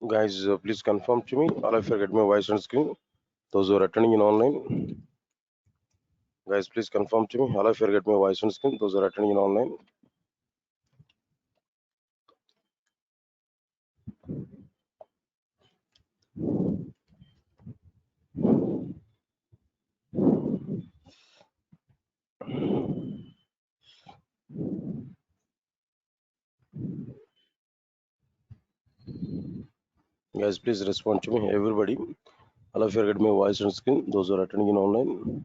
Guys, please confirm to me. All of you get my voice on screen. Those who are attending in online. Guys, please confirm to me. All of you get my voice on screen. Those who are attending in online. Guys, please respond to me. Everybody. All of you get my voice on screen. Those who are attending in online.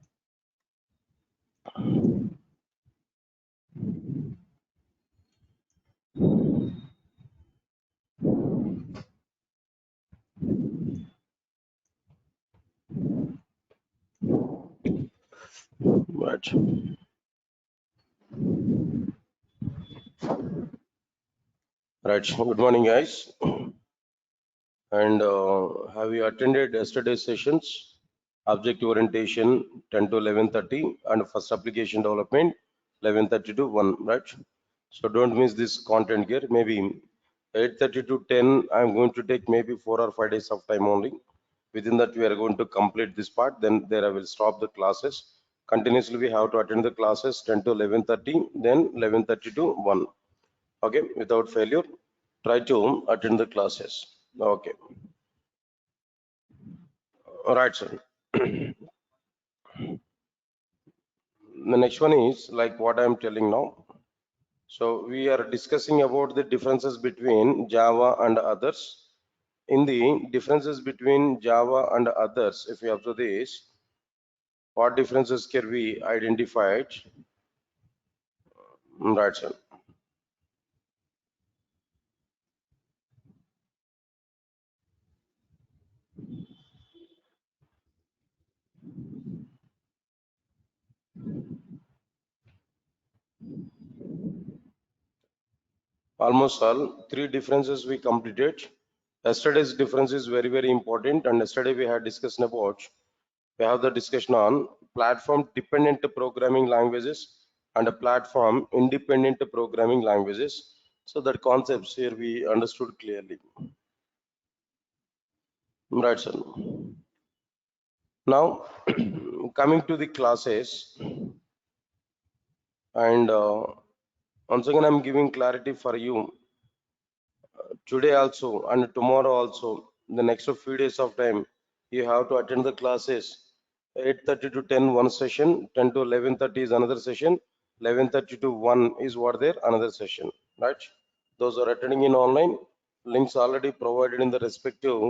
Right. Right. Good morning, guys. And have you attended yesterday's sessions? Object orientation 10 to 11:30 and first application development 11:30 to 1, right? So don't miss this content here. Maybe 8:30 to 10, I'm going to take maybe 4 or 5 days of time only. Within that, we are going to complete this part. Then there I will stop the classes. Continuously, we have to attend the classes 10 to 11:30, then 11:30 to 1. Okay, without failure, try to attend the classes. Okay, all right, sir. The next one is like what I'm telling now. So we are discussing about the differences between Java and others. In the differences between Java and others, if you observe this, what differences can be identified? Right, sir. Almost all three differences we completed. Yesterday's difference is very, very important. And yesterday we had discussed about, we have the discussion on platform dependent programming languages and a platform independent programming languages. So that concepts here we understood clearly. Right, sir. Now, coming to the classes, and once again, I'm giving clarity for you today also and tomorrow also. The next few days of time, you have to attend the classes. 8:30 to 10 one session, 10 to 11:30 is another session, 11:30 to 1 is what there another session, right? Those are attending in online. Links already provided in the respective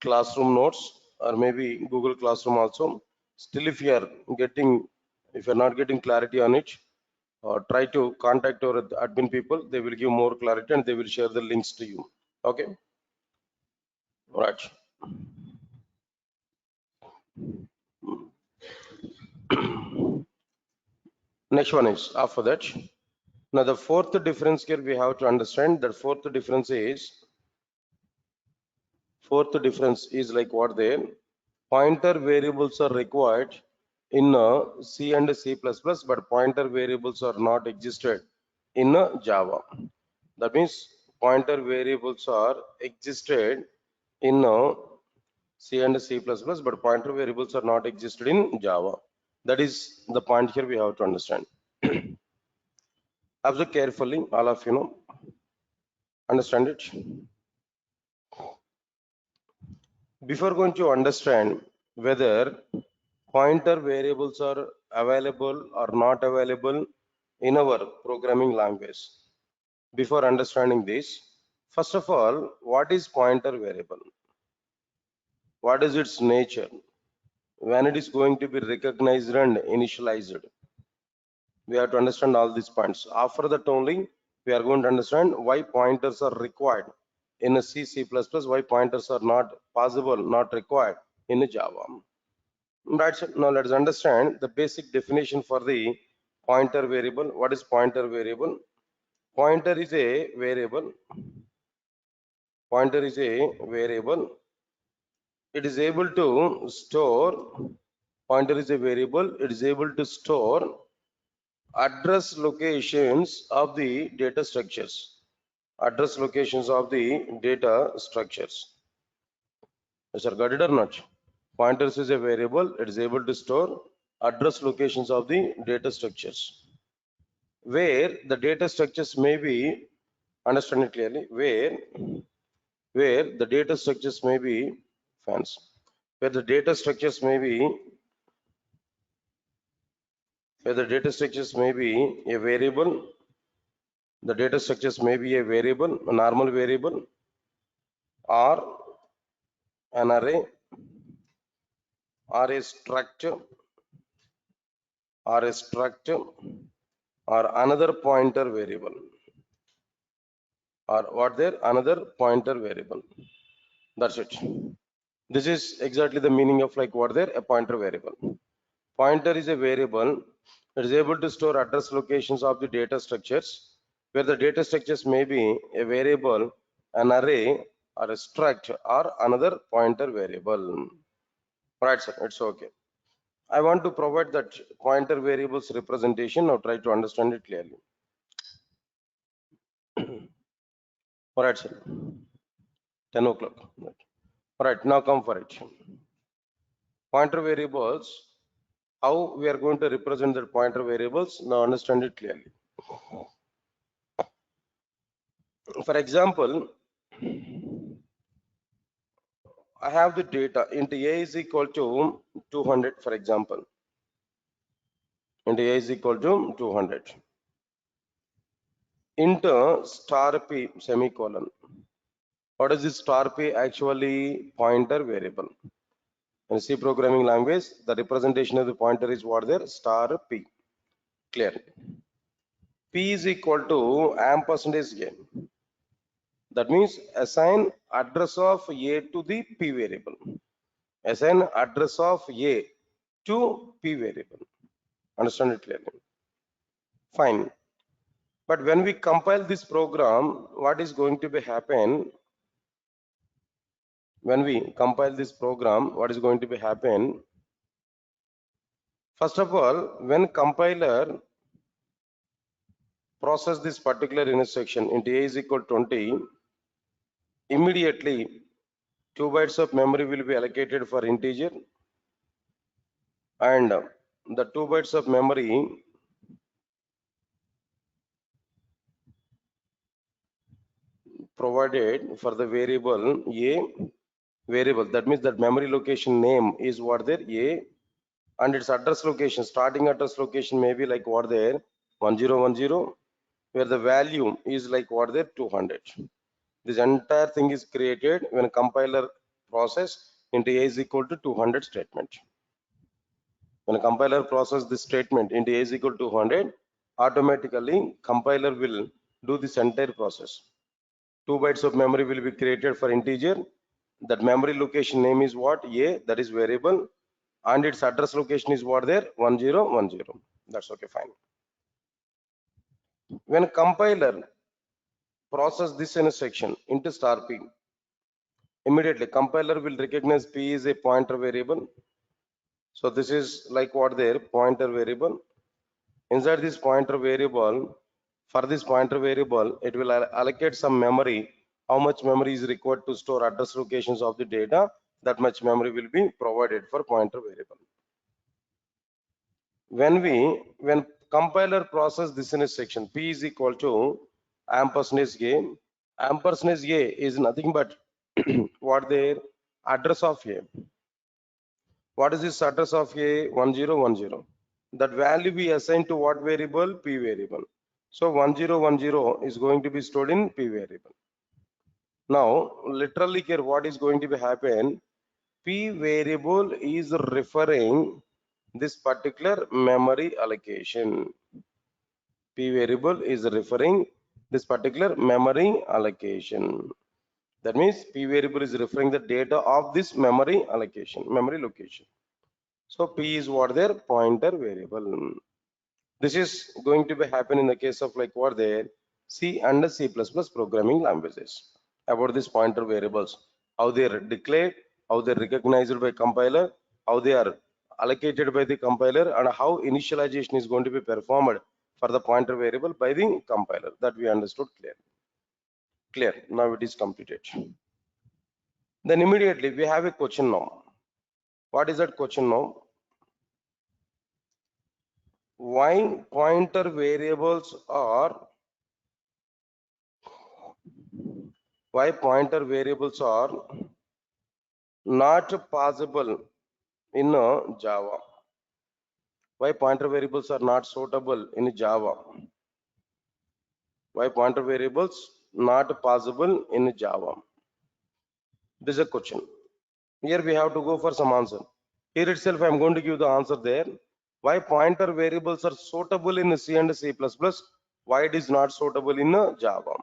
classroom notes or maybe Google Classroom also. Still, if you are getting, if you're not getting clarity on it, try to contact our admin people. They will give more clarity and they will share the links to you. Okay, right. Next one is after that. Now the fourth difference here we have to understand that fourth difference is like what there pointer variables are required in C and C++, but pointer variables are not existed in Java. That means pointer variables are existed in C and C++, but pointer variables are not existed in Java. That is the point here we have to understand. Observe carefully, all of you know, understand it. Before going to understand whether pointer variables are available or not available in our programming language, before understanding this, first of all, what is pointer variable? What is its nature? When it is going to be recognized and initialized? We have to understand all these points. After that only, we are going to understand why pointers are required in a C, C++, why pointers are not possible, not required in a Java. Right, so now let's understand the basic definition for the pointer variable. What is pointer variable? Pointer is a variable. Pointer is a variable. It is able to store, pointer is a variable, it is able to store address locations of the data structures. address locations of the data structures. Yes, sir, got it or not? Pointers is a variable. It is able to store address locations of the data structures. Where the data structures may be, understand it clearly, where the data structures may be fans, where the data structures may be, where the data structures may be a variable, the data structures may be a variable, a normal variable, or an array, or a structure, or a structure, or another pointer variable, or what there, another pointer variable. That's it. This is exactly the meaning of like what there, a pointer variable. Pointer is a variable that is able to store address locations of the data structures, where the data structures may be a variable, an array, or a struct, or another pointer variable. Right, sir, it's okay. I want to provide that pointer variables representation. Now try to understand it clearly. All right, sir. 10 o'clock. All right, now come for it. Pointer variables, how we are going to represent the pointer variables. Now understand it clearly. For example, I have the data int a is equal to 200, for example. Int a is equal to 200. Int star p semicolon. What is this star p actually? Pointer variable. In C programming language, the representation of the pointer is what there? Star p. Clear. P is equal to ampersand a. That means assign address of a to the p variable. Assign address of a to p variable. Understand it clearly? Fine. But when we compile this program, what is going to be happen? When we compile this program, what is going to be happen? First of all, when compiler process this particular instruction into a is equal to 20, immediately 2 bytes of memory will be allocated for integer, and the 2 bytes of memory provided for the variable a variable. That means that memory location name is what there a, and its address location, starting address location may be like what there 1010, where the value is like what there 200. This entire thing is created when a compiler process into a is equal to 200 statement. When a compiler process this statement into a is equal to 200, automatically compiler will do this entire process. 2 bytes of memory will be created for integer. That memory location name is what? A, that is variable, and its address location is what there? 1010. That's okay, fine. When compiler process this instruction into star p, immediately compiler will recognize p is a pointer variable. So this is like what there? Pointer variable. Inside this pointer variable, for this pointer variable, it will allocate some memory. How much memory is required to store address locations of the data? That much memory will be provided for pointer variable. When compiler process this instruction, p is equal to ampersand a. Ampersand a is nothing but what their address of a. What is this address of a? 1010. That value be assigned to what variable? P variable. So 1010 is going to be stored in P variable. Now, literally here, what is going to be happen? P variable is referring this particular memory allocation. P variable is referring this particular memory allocation. That means P variable is referring the data of this memory allocation, memory location. So P is what their pointer variable. This is going to be happen in the case of like what there C and C++ programming languages. About these pointer variables, how they are declared, how they are recognized by compiler, how they are allocated by the compiler, and how initialization is going to be performed for the pointer variable by the compiler. That we understood clearly. Clear. Now it is completed. Then immediately we have a question now. What is that question now? Why pointer variables are not possible in Java? Why pointer variables are not suitable in Java? Why pointer variables not possible in Java? This is a question. Here we have to go for some answer. Here itself I am going to give the answer there. Why pointer variables are suitable in C and C++? Why it is not suitable in Java?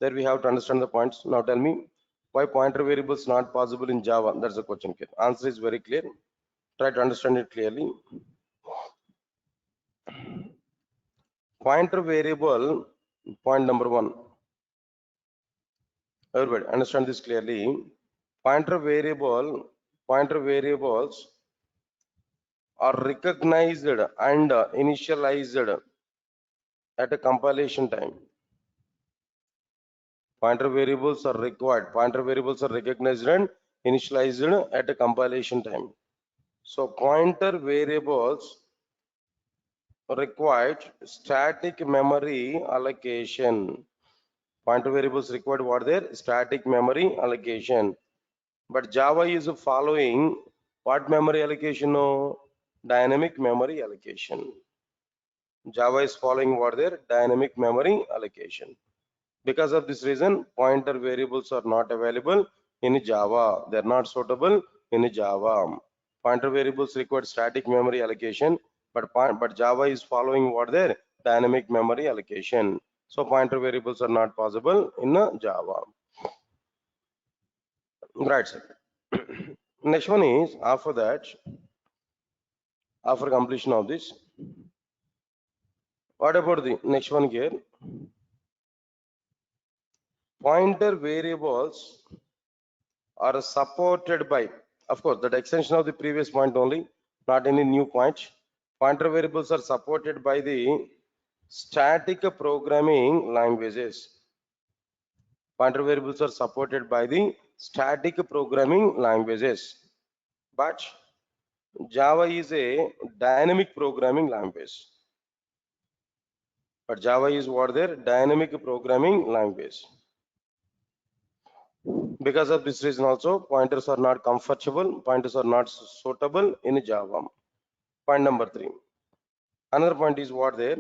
There we have to understand the points. Now tell me, why pointer variables not possible in Java? That's the question. Answer is very clear. Try to understand it clearly. Pointer variable, point number 1. Everybody understand this clearly. Pointer variables are recognized and initialized at a compilation time. Pointer variables are required. Pointer variables are recognized and initialized at a compilation time. So pointer variables required static memory allocation. Pointer variables required what there? Static memory allocation. But Java is following what memory allocation? No, dynamic memory allocation. Java is following what there? Dynamic memory allocation. Because of this reason, pointer variables are not available in Java. They are not suitable in Java. Pointer variables require static memory allocation, but Java is following what there? Dynamic memory allocation. So pointer variables are not possible in Java. Right, sir. Next one is after that, after completion of this, what about the next one here? Pointer variables are supported by, of course, that extension of the previous point only, not any new point. Pointer variables are supported by the static programming languages. Pointer variables are supported by the static programming languages. But Java is a dynamic programming language. But Java is what there? Dynamic programming language. Because of this reason also, pointers are not comfortable, pointers are not suitable in Java. Point number 3. Another point is what there?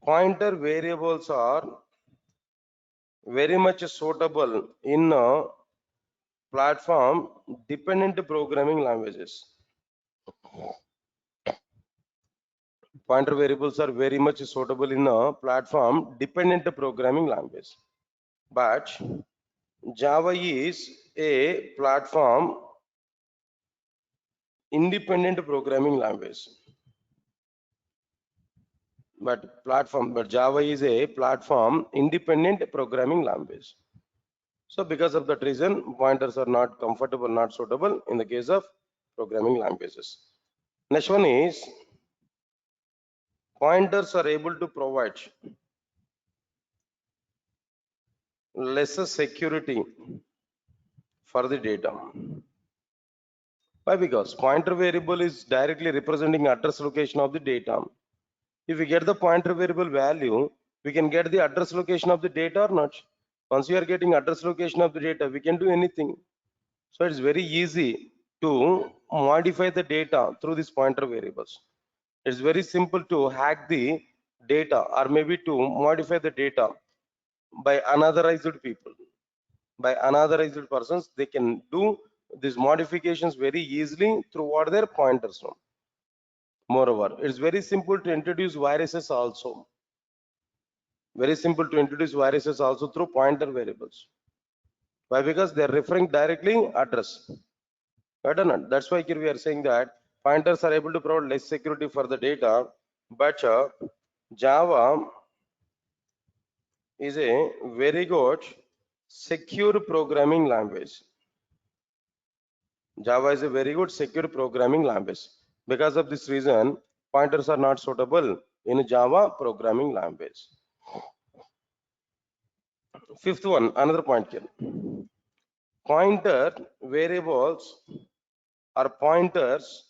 Pointer variables are very much suitable in platform dependent programming languages. Pointer variables are very much suitable in a platform dependent programming language. But Java is a platform independent programming language. But Java is a platform independent programming language. So because of that reason, pointers are not comfortable, not suitable in the case of programming languages. Next one is pointers are able to provide lesser security for the data. Why? Because pointer variable is directly representing address location of the data. If we get the pointer variable value, we can get the address location of the data or not. Once we are getting address location of the data, we can do anything. So it's very easy to modify the data through these pointer variables. It's very simple to hack the data or maybe to modify the data by unauthorized people. By unauthorized persons, they can do these modifications very easily through what their pointers know. Moreover, it's very simple to introduce viruses also. Very simple to introduce viruses also through pointer variables. Why? Because they're referring directly address. Right or not? That's why here we are saying that pointers are able to provide less security for the data, but Java is a very good secure programming language. Java is a very good secure programming language. Because of this reason, pointers are not suitable in Java programming language. Fifth one, another point here. Pointer variables or pointers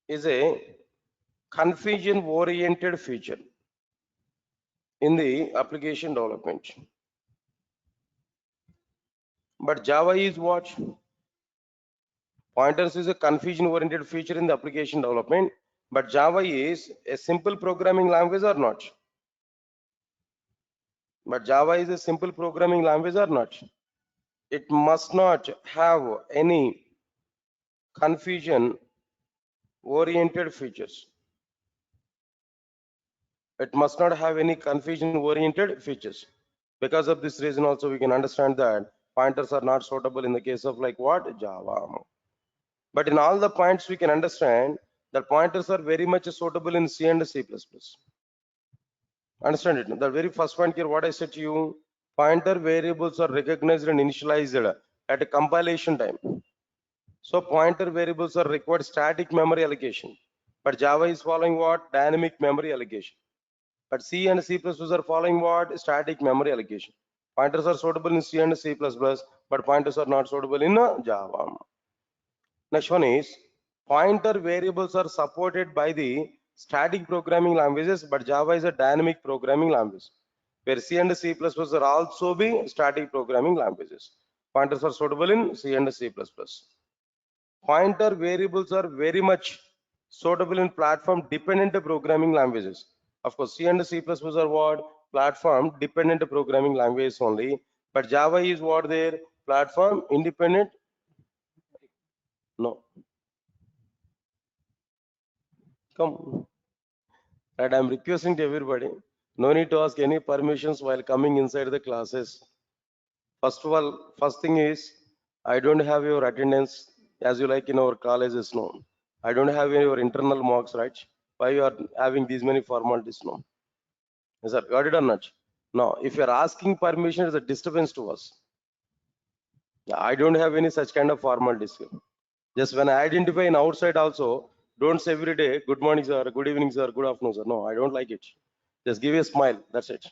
is a confusion oriented feature in the application development. But Java is what? Pointers is a confusion oriented feature in the application development, but Java is a simple programming language or not? But Java is a simple programming language or not? It must not have any confusion oriented features. It must not have any confusion oriented features. Because of this reason also we can understand that pointers are not suitable in the case of like what? Java. But in all the points we can understand that pointers are very much suitable in C and C++. Understand it? The very first point here, what I said to you, pointer variables are recognized and initialized at a compilation time. So pointer variables are required static memory allocation. But Java is following what? Dynamic memory allocation. But C and C++ are following what? Static memory allocation. Pointers are suitable in C and C++, but pointers are not suitable in Java. Next one is pointer variables are supported by the static programming languages, but Java is a dynamic programming language, where C and C++ are also be static programming languages. Pointers are suitable in C and C++. Pointer variables are very much suitable in platform dependent programming languages. Of course, C and C++ are what? Platform dependent programming languages only, but Java is what there? Platform independent. No, come. Right, I'm requesting to everybody, no need to ask any permissions while coming inside the classes. First of all, first thing is, I don't have your attendance as you like in our colleges, no. I don't have your internal marks, right? Why you are having these many formalities, no? Yes, sir, got it or not? No, if you're asking permission, it's a disturbance to us. I don't have any such kind of formalities here. Just when I identify in outside also, don't say every day, good morning, sir, good evening, sir, good afternoon, sir. No, I don't like it. Just give a smile, that's it.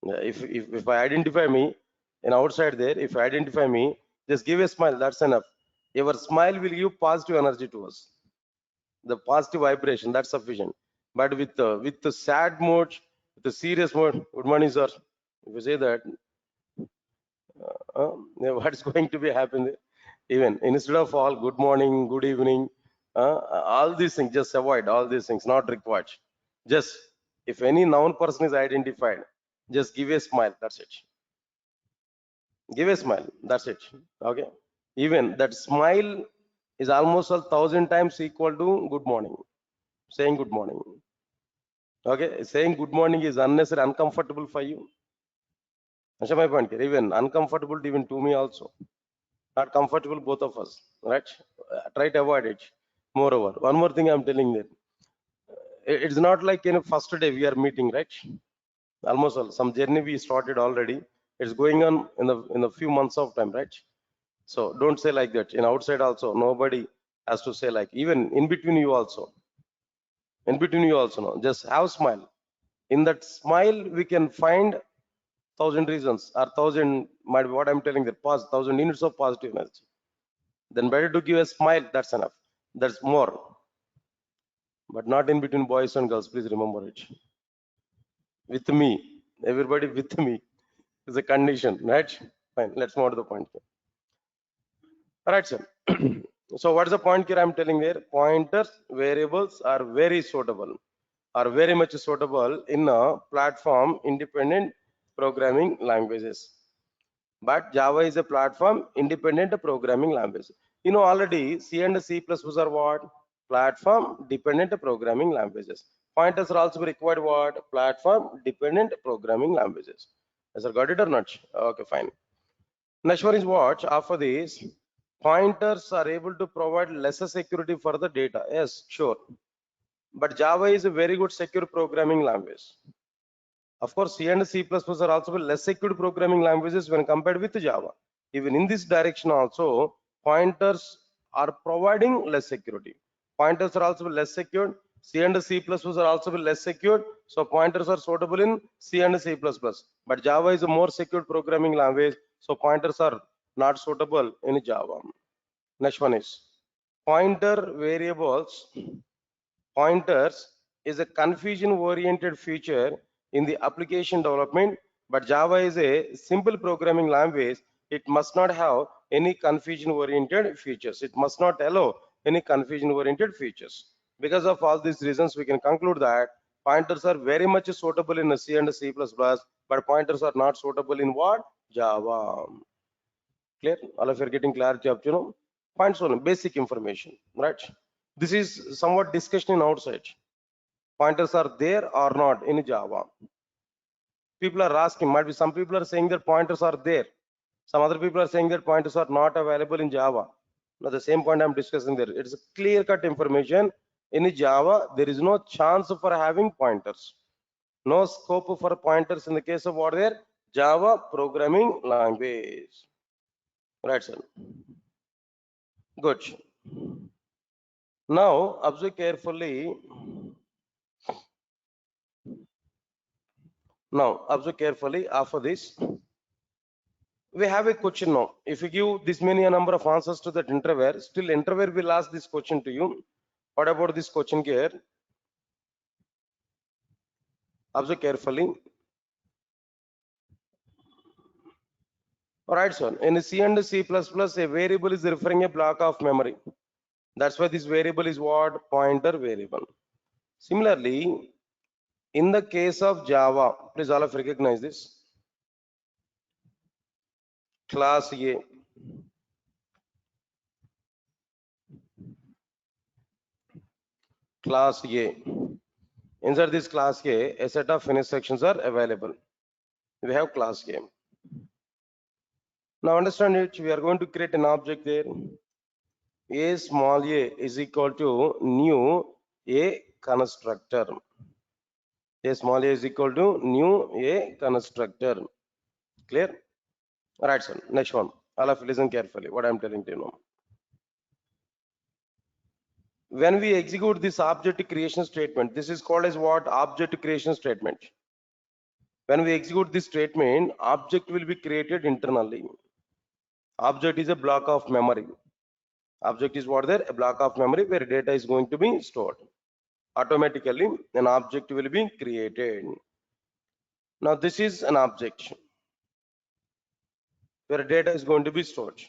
If I identify me in outside there, if I identify me, just give a smile, that's enough. Your smile will give positive energy to us. The positive vibration, that's sufficient. But with the sad mode, with the serious mode, good morning, sir. If you say that, what's going to be happening? Even instead of all good morning, good evening, all these things, just avoid all these things, not required. Just if any noun person is identified, just give a smile, that's it. Give a smile, that's it. Okay. Even that smile is almost 1,000 times equal to good morning. Saying good morning. Okay. Saying good morning is unnecessary, uncomfortable for you. That's my point here. Even uncomfortable even to me also. Not comfortable both of us. Right? Try to avoid it. Moreover, one more thing I'm telling you. It's not like in a first day we are meeting, right? Almost all, some journey we started already. It's going on in a few months of time, right? So don't say like that. In outside also, nobody has to say like, even in between you also. In between you also, no. Just have smile. In that smile, we can find 1,000 reasons or 1,000, might be what I'm telling the past 1,000 units of positive energy. Then better to give a smile, that's enough. That's more. But not in between boys and girls, please remember it. With me, everybody with me is a condition, right? Fine, let's move to the point. All right, sir. So what is the point here I'm telling there? Pointers variables are very suitable, are very much suitable in a platform independent programming languages. But Java is a platform independent programming language. You know already C and C++ are what? Platform dependent programming languages. Pointers are also required what? Platform dependent programming languages. Has I got it or not? Okay, fine. Next one is what? After this, pointers are able to provide lesser security for the data. Yes, sure. But Java is a very good secure programming language. Of course, C and C++ are also less secure programming languages when compared with Java. Even in this direction also, pointers are providing less security. Pointers are also less secure, C and C++ are also less secured, so pointers are suitable in C and C++. But Java is a more secure programming language, so pointers are not suitable in Java. Next one is pointer variables. Pointers is a confusion-oriented feature in the application development, but Java is a simple programming language. It must not have any confusion-oriented features. It must not allow any confusion-oriented features. Because of all these reasons, we can conclude that pointers are very much suitable in C and C++, but pointers are not suitable in what? Java. Clear? All of you are getting clarity up, points on basic information, right? This is somewhat discussion in outside. Pointers are there or not in Java. People are asking, might be some people are saying that pointers are there. Some other people are saying that pointers are not available in Java. Now the same point I'm discussing there. It's a clear-cut information. In Java, there is no chance for having pointers. No scope for pointers in the case of what there? Java programming language. Right, sir. Good. Now observe carefully. Now observe carefully after this. We have a question now. If you give this many a number of answers to that interviewer, still interviewer will ask this question to you. What about this question here? Observe carefully. Alright, son. In C and C++, a variable is referring a block of memory. That's why this variable is what? Pointer variable. Similarly, in the case of Java, please all of recognize this. Class A. Class A. Inside this class A, a set of instructions are available. We have class A. Now understand it, we are going to create an object there. A small a is equal to new a constructor. A small a is equal to new a constructor. Clear? Alright, son. Next one. All of you listen carefully what I am telling to you now. When we execute this object creation statement, this is called as what? Object creation statement. When we execute this statement, object will be created internally. Object is a block of memory. Object is what there? A block of memory where data is going to be stored. Automatically, an object will be created. Now, this is an object where data is going to be stored.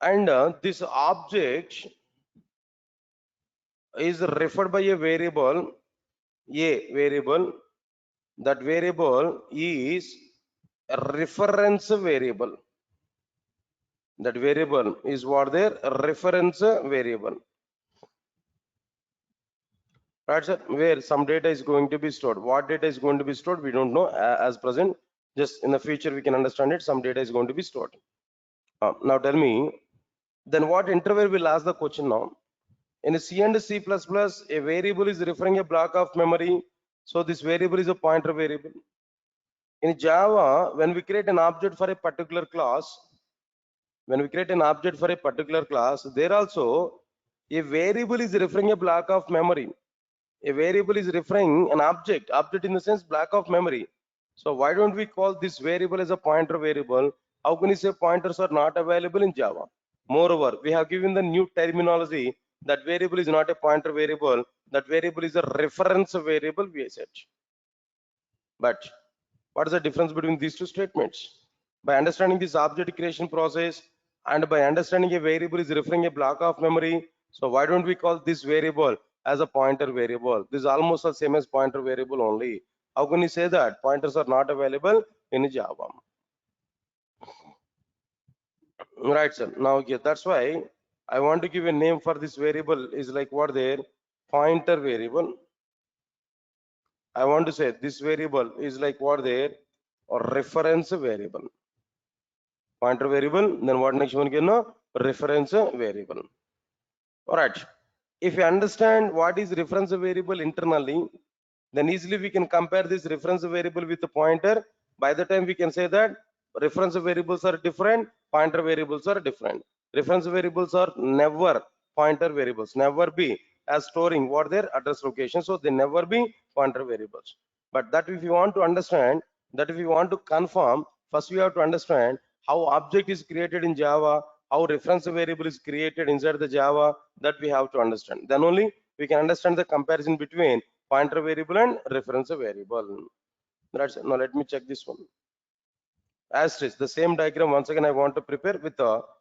And this object is referred by a variable, a variable. That variable is a reference variable. That variable is what there? A reference variable. Right, sir? Where some data is going to be stored. What data is going to be stored? We don't know as present. Just in the future, we can understand it. Some data is going to be stored. Now tell me, then what interval will ask the question now? In C and C++, a variable is referring a block of memory. So this variable is a pointer variable. In Java, when we create an object for a particular class, there also a variable is referring a block of memory. A variable is referring an object in the sense block of memory. So why don't we call this variable as a pointer variable? How can you say pointers are not available in Java? Moreover, we have given the new terminology that variable is not a pointer variable, that variable is a reference variable, we said. But what is the difference between these two statements? By understanding this object creation process and by understanding a variable is referring a block of memory, so why don't we call this variable as a pointer variable? This is almost the same as pointer variable only. How can you say that pointers are not available in Java? Right, sir. Now, yeah, that's why I want to give a name for this variable is like what there? Pointer variable. I want to say this variable is like what there? Or reference variable. Pointer variable, then what next one can know? Reference variable. All right. If you understand what is reference variable internally, then easily we can compare this reference variable with the pointer. By the time we can say that reference variables are different, pointer variables are different. Reference variables are never pointer variables, never be as storing what their address location, so they never be pointer variables. But that if you want to understand, that if you want to confirm, first we have to understand how object is created in Java, how reference variable is created inside the Java, that we have to understand. Then only we can understand the comparison between pointer variable and reference variable. That's it. Now let me check this one. Asterisk, the same diagram once again I want to prepare with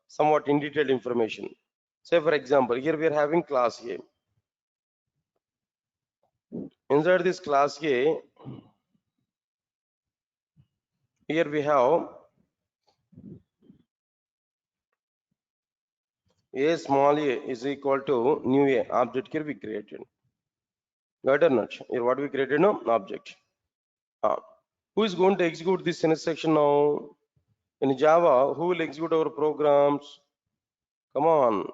somewhat in detailed information. Say for example, here we are having class A. Inside this class A, here we have A small a is equal to new A object here we created. Got or not? Here what we created now? Object. Who is going to execute this intersection now? In Java, who will execute our programs? Come on.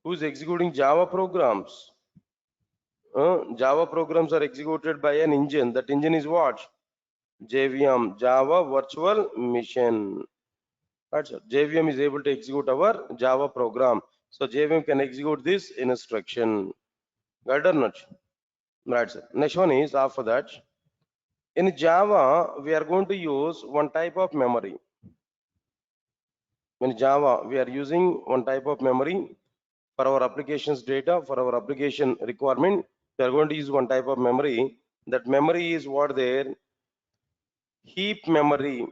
Who is executing Java programs? Java programs are executed by an engine. That engine is what? JVM, Java Virtual Machine. That's it. JVM is able to execute our Java program. So JVM can execute this instruction. Got or not? That's it. Next one is after that. In Java, we are going to use one type of memory. In Java, we are using one type of memory for our applications data, for our application requirement. We are going to use one type of memory. That memory is what there? Heap memory.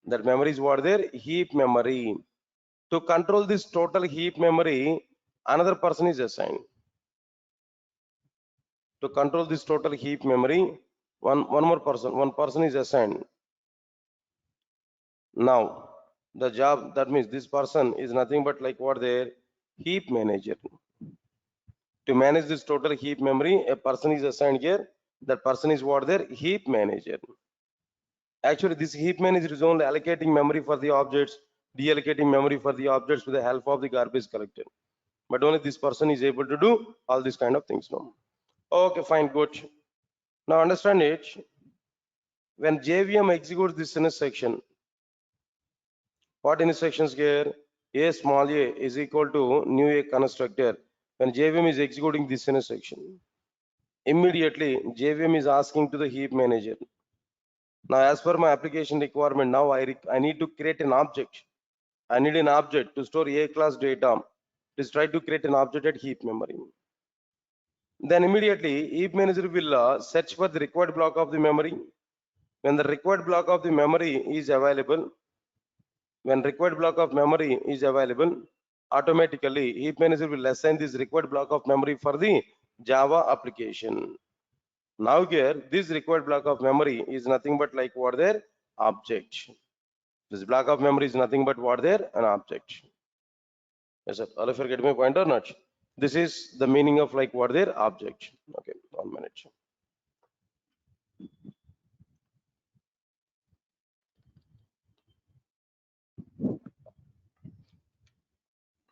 That memory is what there? Heap memory. To control this total heap memory, another person is assigned. To control this total heap memory, one more person is assigned. Now, the job, that means this person is nothing but like what there? Heap manager. To manage this total heap memory, a person is assigned here. That person is what there? Heap manager. Actually, this heap manager is only allocating memory for the objects, deallocating memory for the objects with the help of the garbage collector. But only this person is able to do all these kind of things now. Okay, fine, good. Now understand it. When JVM executes this intersection, what intersections here? A small a is equal to new a constructor. When JVM is executing this intersection, immediately JVM is asking to the heap manager. Now, as per my application requirement, now I need to create an object. I need an object to store A class data. Please try to create an object at heap memory. Then immediately heap manager will search for the required block of the memory. When the required block of the memory is available, automatically heap manager will assign this required block of memory for the Java application. Now here, this required block of memory is nothing but like what there? Object. This block of memory is nothing but what there? An object. Yes, sir. All of you get my point or not? This is the meaning of like what there? Object. Okay, 1 minute.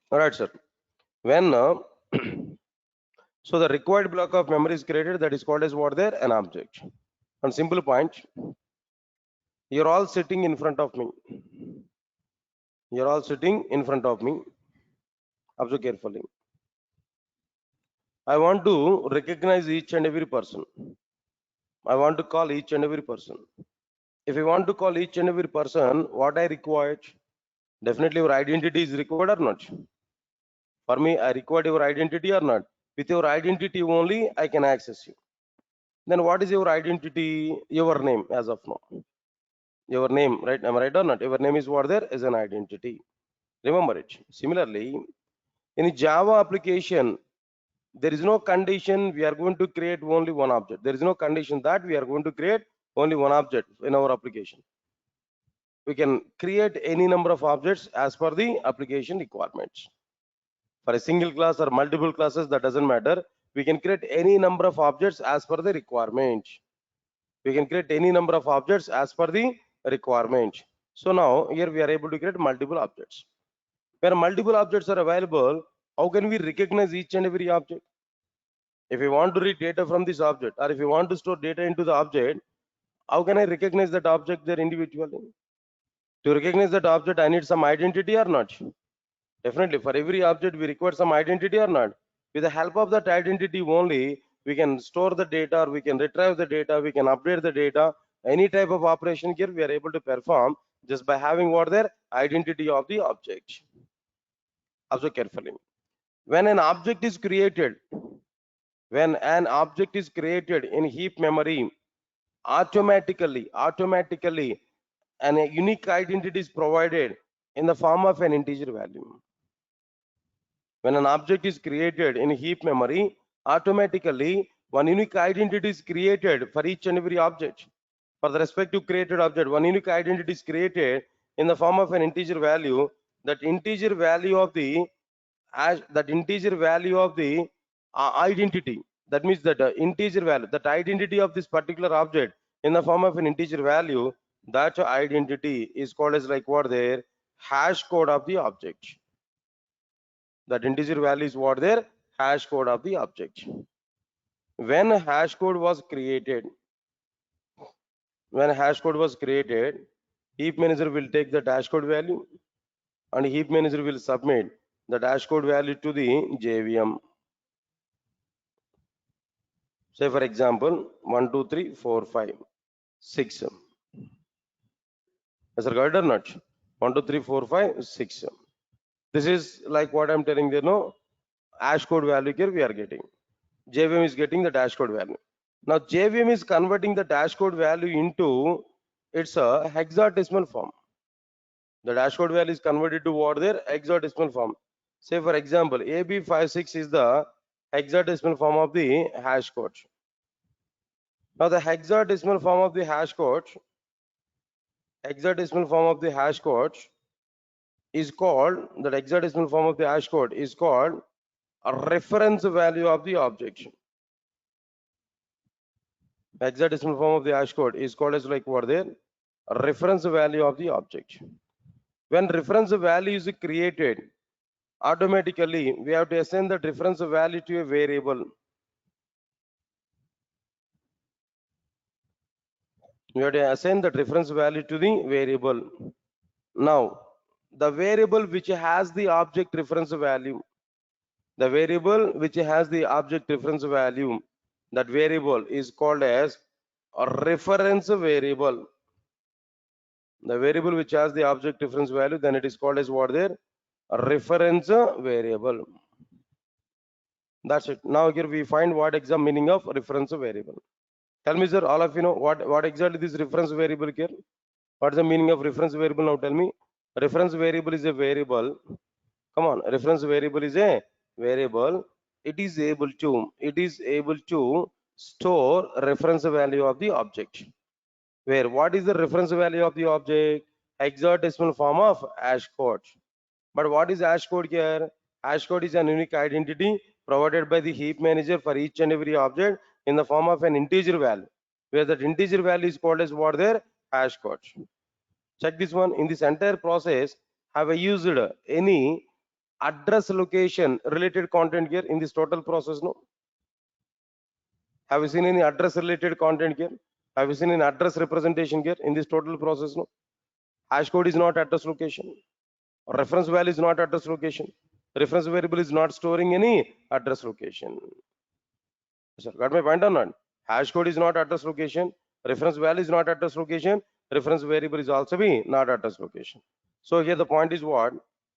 All right, sir. When so the required block of memory is created, that is called as what there? An object. And simple point, you're all sitting in front of me. You're all sitting in front of me. Observe carefully. I want to recognize each and every person. I want to call each and every person. If I want to call each and every person, what I require? Definitely your identity is required or not? For me, I require your identity or not? With your identity only, I can access you. Then what is your identity? Your name as of now. Your name, right? Am I right or not? Your name is what there is an identity. Remember it. Similarly, in Java application, there is no condition we are going to create only one object. There is no condition that we are going to create only one object in our application. We can create any number of objects as per the application requirements. For a single class or multiple classes, that doesn't matter. We can create any number of objects as per the requirement. We can create any number of objects as per the requirement. So now here we are able to create multiple objects. Where multiple objects are available, how can we recognize each and every object? If we want to read data from this object, or if you want to store data into the object, how can I recognize that object there individually? To recognize that object, I need some identity or not? Definitely, for every object, we require some identity or not? With the help of that identity only, we can store the data, or we can retrieve the data, we can update the data. Any type of operation here we are able to perform just by having what their identity of the object. Observe carefully. When an object is created, when an object is created in heap memory, automatically and a unique identity is provided in the form of an integer value. When an object is created in heap memory, automatically one unique identity is created for each and every object. For the respective created object, one unique identity is created in the form of an integer value. That integer value of the identity, that means that integer value, that identity of this particular object in the form of an integer value, that identity is called as like what there hash code of the object. That integer value is what there hash code of the object. When hash code was created, heap manager will take the hash code value and heap manager will submit the hash code value to the JVM. Say for example 1 2 3 4 5 6. Is it right or not? 1 2 3 4 5 6. This is like what I'm telling you, no hash code value here we are getting. JVM is getting the hash code value. Now JVM is converting the hash code value into its a hexadecimal form. The hash code value is converted to what their hexadecimal form. Say for example AB56 is the hexadecimal form of the hash code. Now the hexadecimal form of the hash code is called, that hexadecimal form of the hash code is called a reference value of the object. Hexadecimal form of the hash code is called as like what there a reference value of the object. When reference value is created, automatically we have to assign the reference value to a variable. We have to assign the reference value to the variable. Now the variable which has the object reference value, that variable is called as a reference variable. The variable which has the object reference value, then it is called as what there a reference variable. That's it. Now here we find what exact meaning of reference variable. Tell me sir, all of you know what exactly this reference variable here? What is the meaning of reference variable? Now tell me. Reference variable is a variable. Come on, reference variable is a variable. It is able to store reference value of the object. Where what is the reference value of the object? Hexadecimal form of hash code. But what is hash code here? Hash code is an unique identity provided by the heap manager for each and every object in the form of an integer value, where that integer value is called as what there hash code. Check this one. In this entire process, have I used any address location related content here in this total process? No. Have you seen any address related content here? Have you seen an address representation here in this total process? No. Hash code is not address location. Reference value is not address location. Reference variable is not storing any address location. Sir, got my point or not? Hash code is not address location. Reference value is not address location. Reference variable is also be not address location. So here the point is what?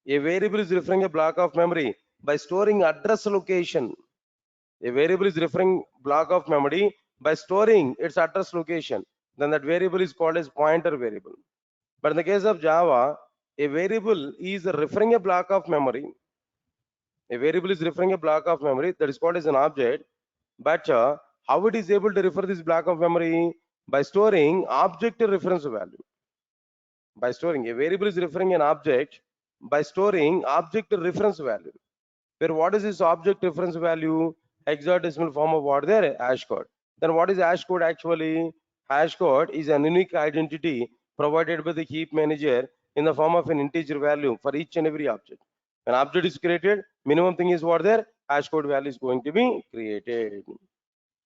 A variable is referring a block of memory by storing address location. A variable is referring block of memory by storing its address location. Then that variable is called as pointer variable. But in the case of Java, a variable is referring a block of memory. A variable is referring a block of memory that is called as an object. But how it is able to refer this block of memory? By storing object reference value. By storing a variable is referring an object by storing object reference value. Where what is this object reference value? Hexadecimal form of what there hash code. Then what is hash code actually? Hash code is an unique identity provided by the heap manager in the form of an integer value for each and every object. When object is created, minimum thing is what there hash code value is going to be created.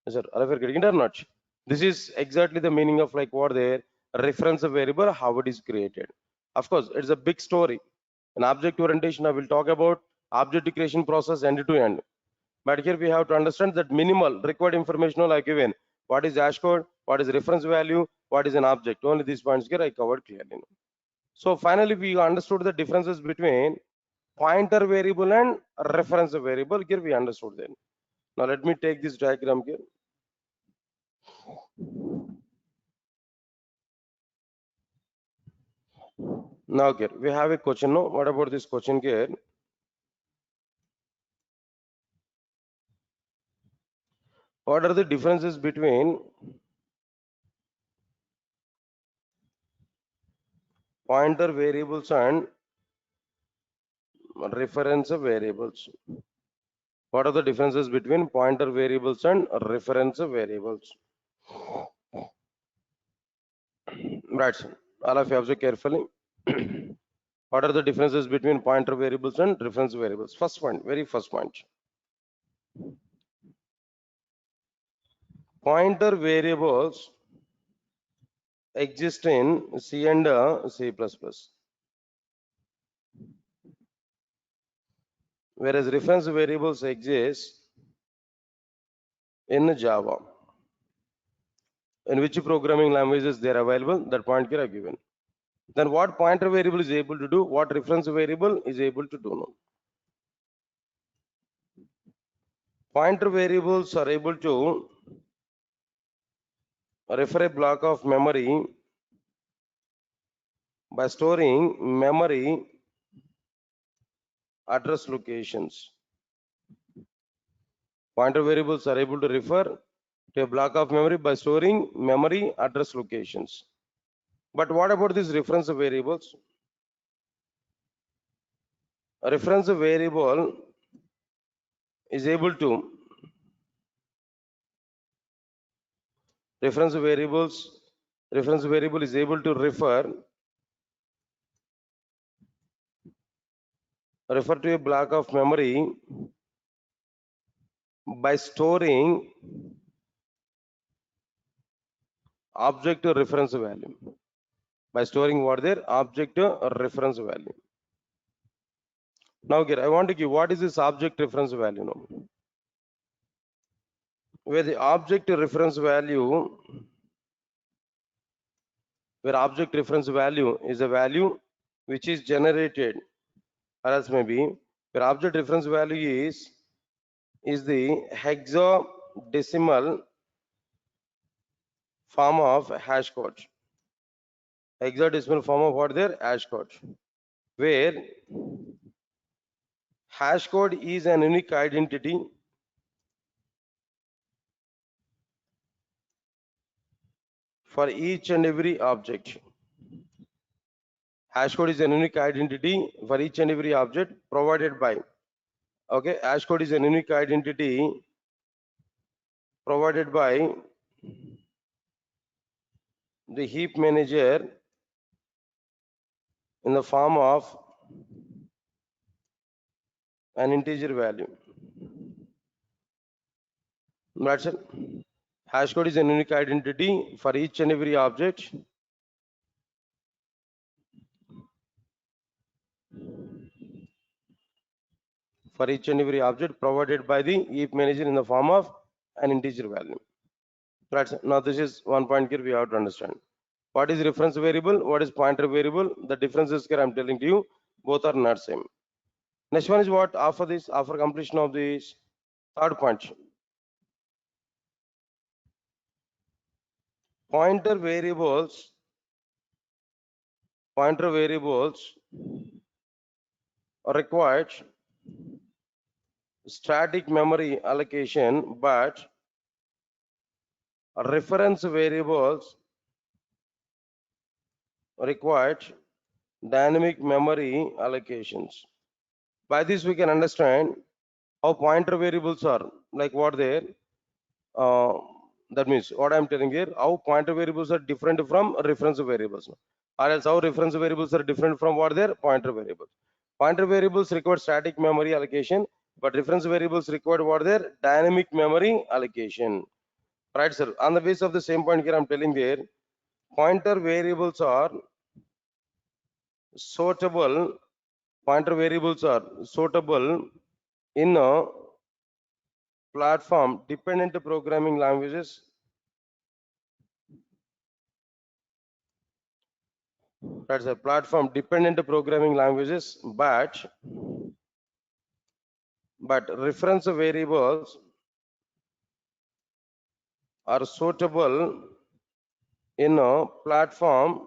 Sir, are you getting it or not? This is exactly the meaning of like what there reference variable, how it is created. Of course, it's a big story. In object orientation, I will talk about object creation process end to end. But here we have to understand that minimal required information are given. What is hash code? What is reference value? What is an object? Only these points here I covered clearly. So finally, we understood the differences between pointer variable and reference variable. Here we understood them. Now let me take this diagram here. Now here we have a question. No, what about this question here? What are the differences between pointer variables and reference variables? What are the differences between pointer variables and reference variables? Right, sir. All of you observe carefully. What are the differences between pointer variables and reference variables? First point, very first point. Pointer variables exist in C and C++, whereas reference variables exist in Java. In which programming languages they are available, that point here are given. Then what pointer variable is able to do, what reference variable is able to do now. Pointer variables are able to refer a block of memory by storing memory address locations. Pointer variables are able to refer to a block of memory by storing memory address locations. But what about these reference variables? A reference variable is able to reference variable is able to refer to a block of memory by storing object reference value. By storing what there? Object reference value. Now here I want to give what is this object reference value now. Where the object reference value, where object reference value is a value which is generated, or else maybe where object reference value is the hexadecimal form of hash code. Hexadecimal form of what there? Hash code. Where hash code is an unique identity for each and every object. Hash code is a unique identity for each and every object provided by. Okay, hash code is a unique identity provided by the heap manager in the form of an integer value. That's it. Hash code is a unique identity for each and every object provided by the heap manager in the form of an integer value. Right. Now this is one point here we have to understand. What is reference variable? What is pointer variable? The differences here I'm telling to you, both are not same. Next one is what? After completion of this third point. Pointer variables required static memory allocation, but reference variables required dynamic memory allocations. By this we can understand how pointer variables are, like what they uh, that means what I'm telling here, how pointer variables are different from reference variables, or else how reference variables are different from what their pointer variables. Pointer variables require static memory allocation, but reference variables require what their dynamic memory allocation. Right, sir? On the basis of the same point here, I'm telling there, pointer variables are suitable. Pointer variables are suitable in platform dependent programming languages. That's a platform dependent programming languages, but reference variables are suitable in a platform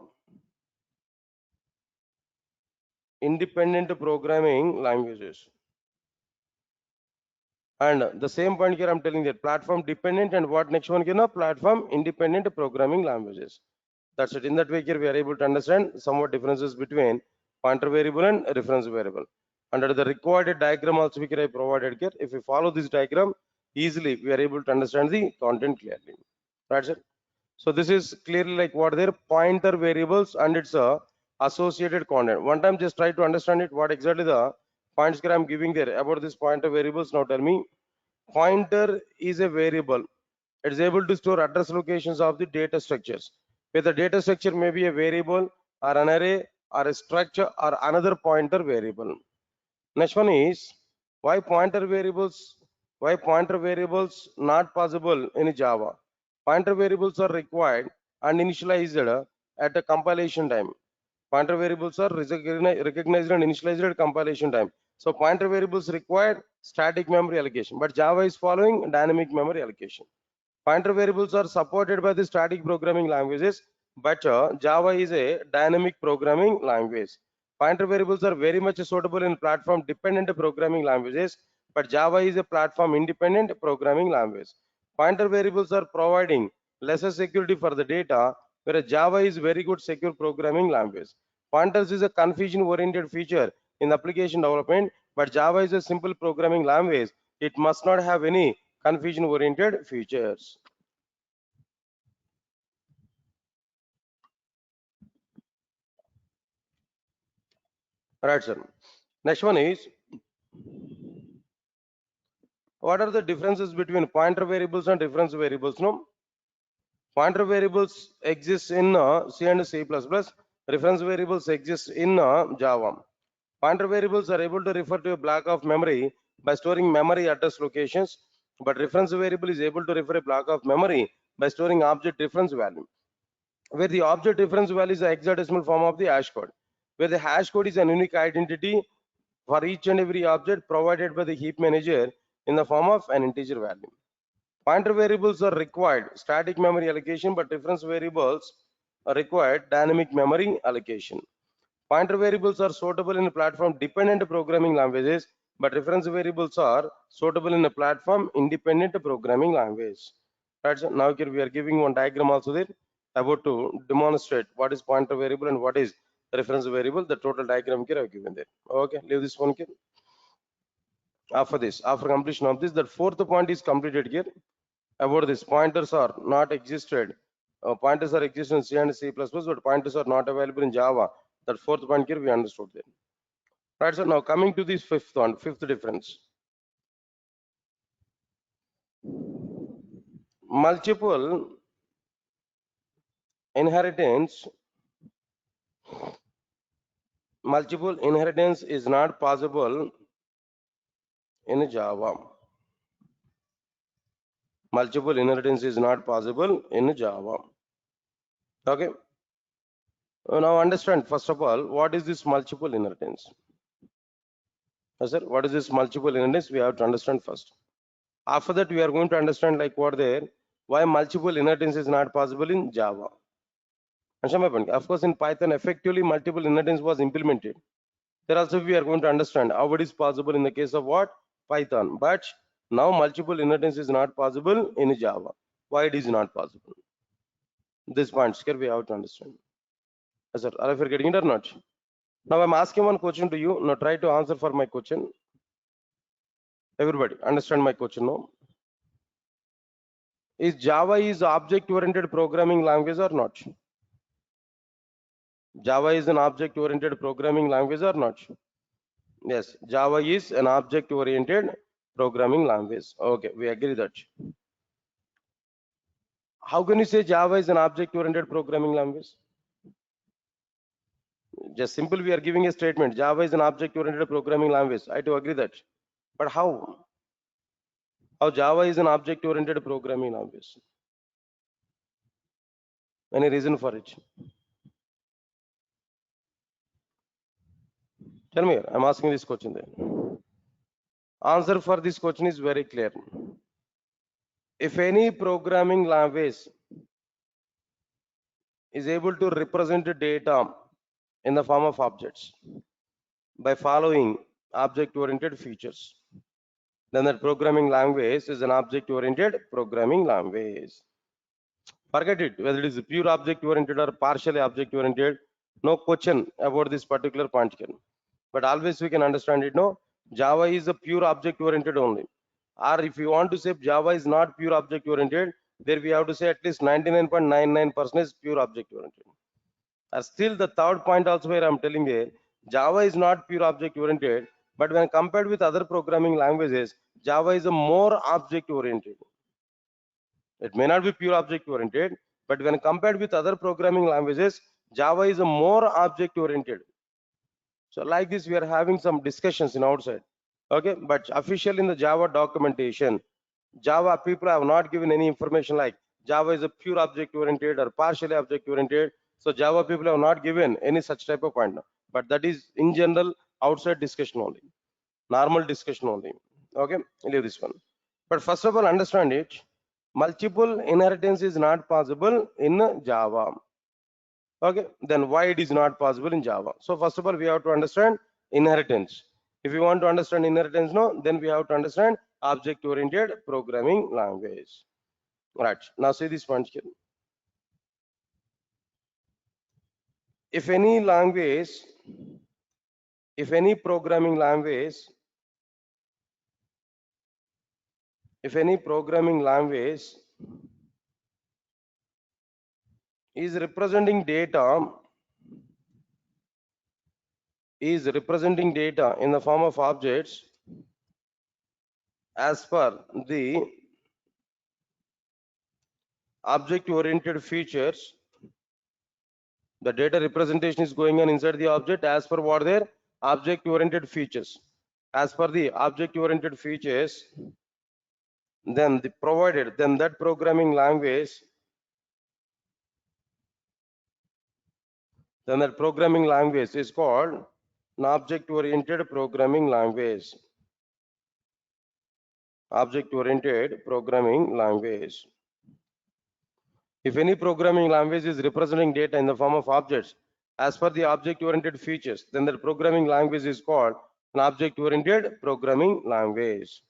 independent programming languages. And the same point here I'm telling that platform dependent and what next one, platform independent programming languages. That's it. In that way here we are able to understand somewhat differences between pointer variable and reference variable. Under the required diagram also we can provided here. If we follow this diagram easily, we are able to understand the content clearly. That's it. So this is clearly like what their pointer variables and its associated content. One time just try to understand it, what exactly the points I'm giving there about this pointer variables. Now tell me, pointer is a variable. It is able to store address locations of the data structures. Where the data structure may be a variable or an array or a structure or another pointer variable. Next one is why pointer variables? Why pointer variables not possible in Java? Pointer variables are required and initialized at the compilation time. Pointer variables are recognized and initialized at compilation time. So pointer variables require static memory allocation, but Java is following dynamic memory allocation. Pointer variables are supported by the static programming languages, but Java is a dynamic programming language. Pointer variables are very much suitable in platform dependent programming languages, but Java is a platform independent programming language. Pointer variables are providing lesser security for the data, whereas Java is very good secure programming language. Pointers is a confusion oriented feature in application development, but Java is a simple programming language. It must not have any confusion oriented features. Right, sir. Next one is what are the differences between pointer variables and reference variables? No, pointer variables exist in C and C++. Reference variables exist in Java. Pointer variables are able to refer to a block of memory by storing memory address locations, but reference variable is able to refer a block of memory by storing object reference value, where the object reference value is the hexadecimal form of the hash code, where the hash code is an unique identity for each and every object provided by the heap manager in the form of an integer value. Pointer variables are required static memory allocation, but reference variables are required dynamic memory allocation. Pointer variables are suitable in platform dependent programming languages, but reference variables are suitable in a platform independent programming language. Right, so now here we are giving one diagram also there about to demonstrate what is pointer variable and what is reference variable. The total diagram here I have given there. Okay, leave this one here. After completion of this, the fourth point is completed here. About this, pointers are not existed. Pointers are existed in C and C++, but pointers are not available in Java. That fourth point here we understood there. Right, so now coming to this fifth one, fifth difference. Multiple inheritance is not possible in Java. Multiple inheritance is not possible in Java. Okay. Now understand first of all what is this multiple inheritance. Sir, what is this multiple inheritance? We have to understand first. After that, we are going to understand like what there, why multiple inheritance is not possible in Java. Understand my point? Of course, in Python, effectively multiple inheritance was implemented. There also we are going to understand how it is possible in the case of what Python. But now multiple inheritance is not possible in Java. Why it is not possible? This point here we have to understand. Sir, are you getting it or not? Now I'm asking one question to you. Now try to answer for my question. Everybody understand my question now? Is Java is object-oriented programming language or not? Java is an object-oriented programming language or not? Yes, Java is an object-oriented programming language. Okay, we agree that. How can you say Java is an object-oriented programming language? Just simple, we are giving a statement. Java is an object-oriented programming language. I do agree that. But how? How Java is an object-oriented programming language? Any reason for it? Tell me. I'm asking this question then. Answer for this question is very clear. If any programming language is able to represent data in the form of objects by following object-oriented features, then that programming language is an object-oriented programming language. Forget it, whether it is pure object-oriented or partially object-oriented, no question about this particular point here. But always we can understand it, no? Java is a pure object-oriented only. Or if you want to say Java is not pure object-oriented, there we have to say at least 99.99% is pure object-oriented. Still the third point also where I'm telling you, Java is not pure object-oriented, but when compared with other programming languages, Java is a more object-oriented. It may not be pure object-oriented, but when compared with other programming languages, Java is a more object-oriented. So like this, we are having some discussions in outside. Okay, but official in the Java documentation, Java people have not given any information like Java is a pure object-oriented or partially object-oriented. So Java people have not given any such type of point. But that is in general outside discussion only, normal discussion only. Okay, leave this one. But first of all, understand it. Multiple inheritance is not possible in Java. Okay, then why it is not possible in Java? So first of all, we have to understand inheritance. If you want to understand inheritance, no, then we have to understand object-oriented programming language. Right. Now see this point here. If any language, if any programming language, if any programming language is representing data in the form of objects as per the object-oriented features, the data representation is going on inside the object as per what their object-oriented features. As per the object-oriented features, then the provided, then that programming language, is called an object-oriented programming language. Object-oriented programming language. If any programming language is representing data in the form of objects as per the object-oriented features, then the programming language is called an object-oriented programming language.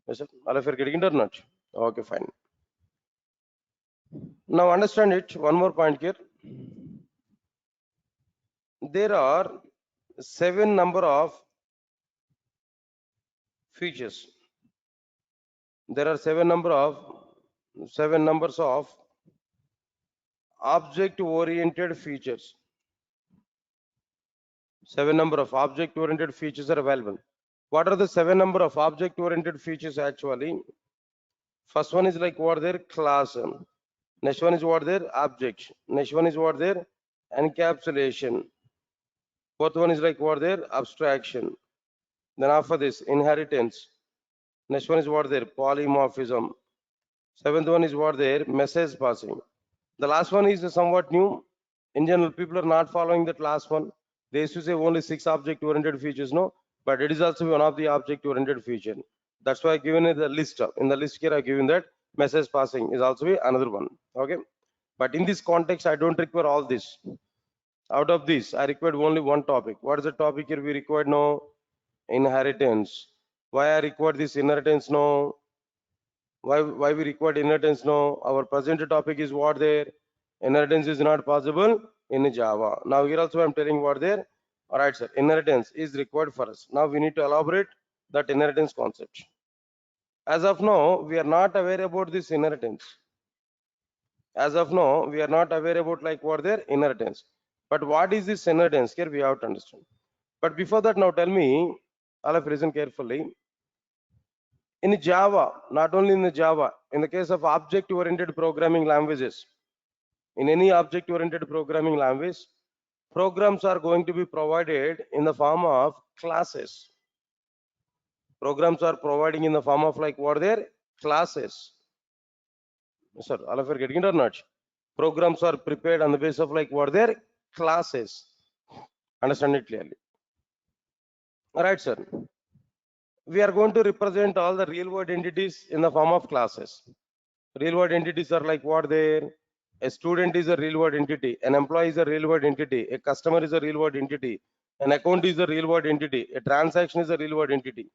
Yes, sir. All of you are getting it or not? Okay, fine. Now understand it. One more point here. There are 7 number of features. There are 7 numbers of object-oriented features. 7 number of object-oriented features are available. What are the 7 number of object-oriented features actually? First one is like what their class. Next one is what their object. Next one is what their encapsulation. Fourth one is like what their abstraction. Then after this, inheritance. Next one is what their polymorphism. Seventh one is what their message passing. The last one is somewhat new. In general, people are not following that last one. They used to say only 6 object-oriented features, no, but it is also one of the object-oriented feature. That's why I given it the list. In the list here, I given that message passing is also another one. Okay, but in this context, I don't require all this. Out of this, I required only one topic. What is the topic here? We required no inheritance. Why I required this inheritance? No. Why we required inheritance? No. Our present topic is what there. Inheritance is not possible in Java. Now here also I'm telling what there. All right, sir. Inheritance is required for us. Now we need to elaborate that inheritance concept. As of now, we are not aware about this inheritance. As of now, we are not aware about like what their inheritance. But what is this inheritance? Here we have to understand. But before that, now tell me, all of you listen carefully. In Java, not only in the Java, in the case of object-oriented programming languages, in any object-oriented programming language, programs are going to be provided in the form of classes. Programs are providing in the form of like what their classes. Sir, all of you are getting it or not? Programs are prepared on the basis of like what their classes. Understand it clearly. All right, sir. We are going to represent all the real world entities in the form of classes. Real world entities are like what there? A student is a real world entity, an employee is a real world entity, a customer is a real world entity, an account is a real world entity, a transaction is a real world entity.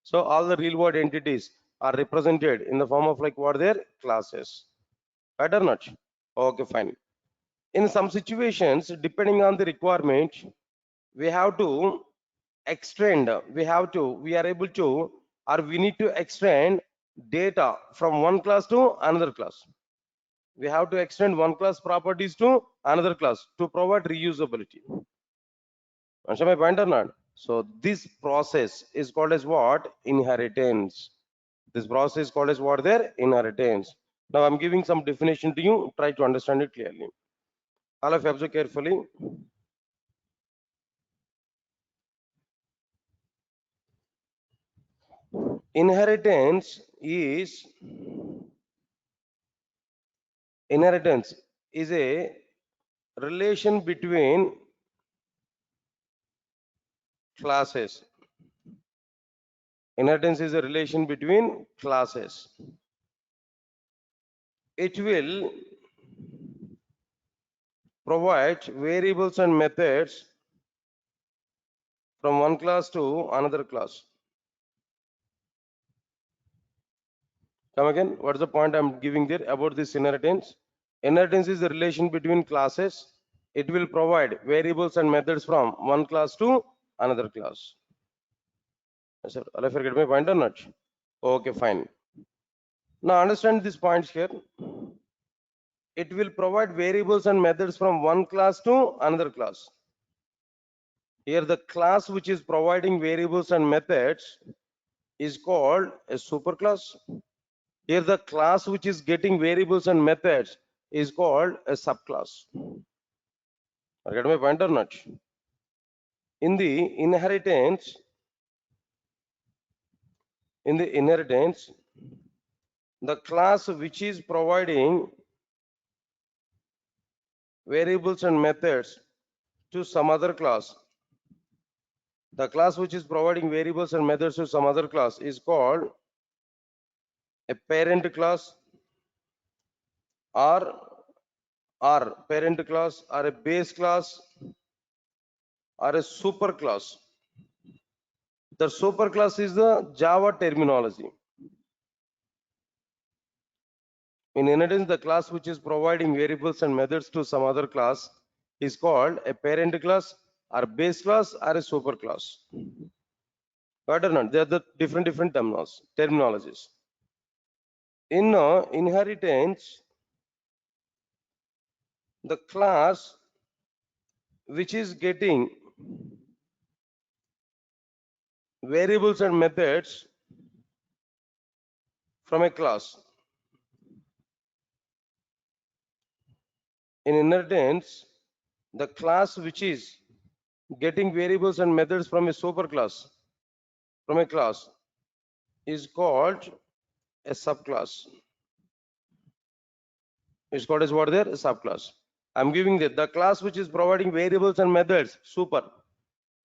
So all the real world entities are represented in the form of like what their classes. Right or not? Okay, fine. In some situations, depending on the requirement, we have to extend, we are able to, or we need to extend data from one class to another class. We have to extend one class properties to another class to provide reusability. Understand my point or not? So this process is called as what? Inheritance. This process is called as what? Their inheritance. Now I'm giving some definition to you. Try to understand it clearly. All of you observe carefully. Inheritance is a relation between classes. Inheritance is a relation between classes. It will provide variables and methods from one class to another class. Come again, what is the point I'm giving there about this inheritance? Inheritance is the relation between classes. It will provide variables and methods from one class to another class. Yes, sir. I'll forget my point or not? Okay, fine. Now understand these points here. It will provide variables and methods from one class to another class. Here the class which is providing variables and methods is called a superclass. Here the class which is getting variables and methods is called a subclass. Get my point or not? In the inheritance, the class which is providing variables and methods to some other class, the class which is providing variables and methods to some other class is called a parent class or parent class or a base class or a super class. The super class is the Java terminology. In inheritance, the class which is providing variables and methods to some other class is called a parent class or base class or a super class. Got or not? They are the different terminologies. In inheritance, the class which is getting variables and methods from a class. In inheritance, the class which is getting variables and methods from a superclass, from a class, is called a subclass. It's called as what there? A subclass. I'm giving the class which is providing variables and methods, super.